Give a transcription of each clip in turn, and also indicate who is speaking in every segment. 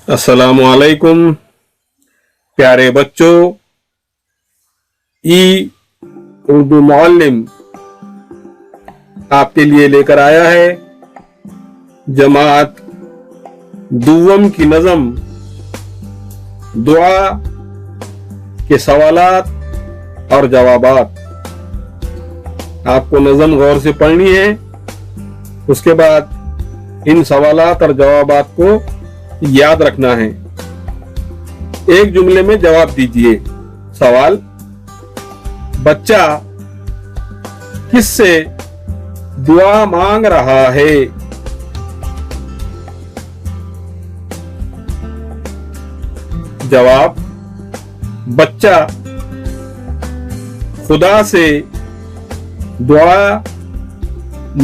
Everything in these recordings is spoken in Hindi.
Speaker 1: अस्सलामुअलैकुम प्यारे बच्चों। ई उर्दू मुअल्लिम आपके लिए लेकर आया है जमात दुव्वम की नज़म दुआ के सवालात और जवाबात। आपको नज़म गौर से पढ़नी है, उसके बाद इन सवालात और जवाबात को याद रखना है। एक जुमले में जवाब दीजिए। सवाल: बच्चा किससे दुआ मांग रहा है? जवाब: बच्चा खुदा से दुआ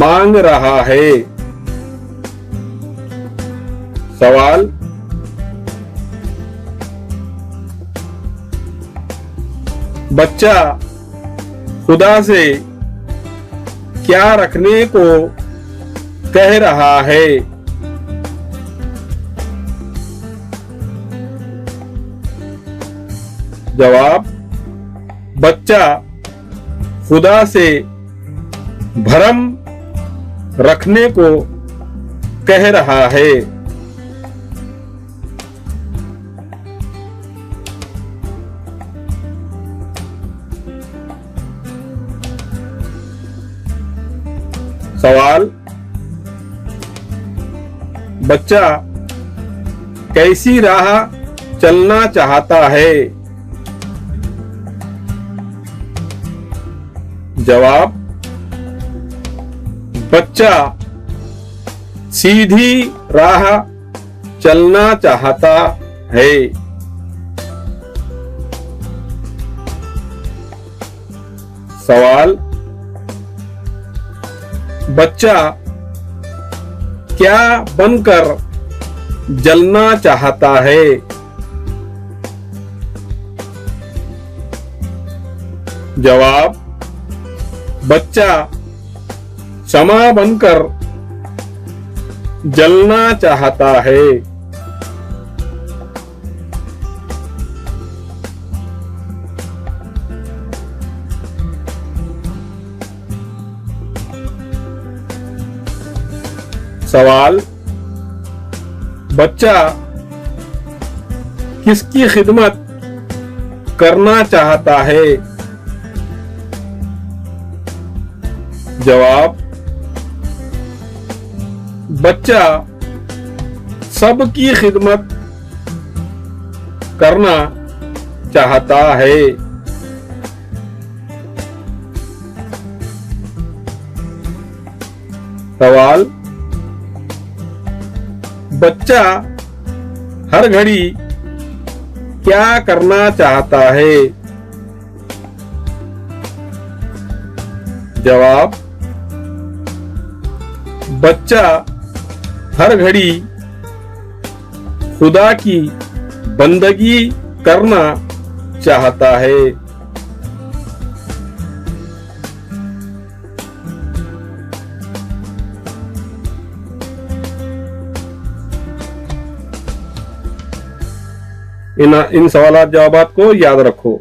Speaker 1: मांग रहा है। सवाल: बच्चा खुदा से क्या रखने को कह रहा है? जवाब: बच्चा खुदा से भरम रखने को कह रहा है। सवाल: बच्चा कैसी राह चलना चाहता है? जवाब: बच्चा सीधी राह चलना चाहता है। सवाल: बच्चा क्या बनकर जलना चाहता है? जवाब: बच्चा शमा बनकर जलना चाहता है। सवाल: बच्चा किसकी खिदमत करना चाहता है? जवाब: बच्चा सबकी खिदमत करना चाहता है। सवाल: बच्चा हर घड़ी क्या करना चाहता है? जवाब: बच्चा हर घड़ी खुदा की बंदगी करना चाहता है। इन सवालात जवाबात को याद रखो।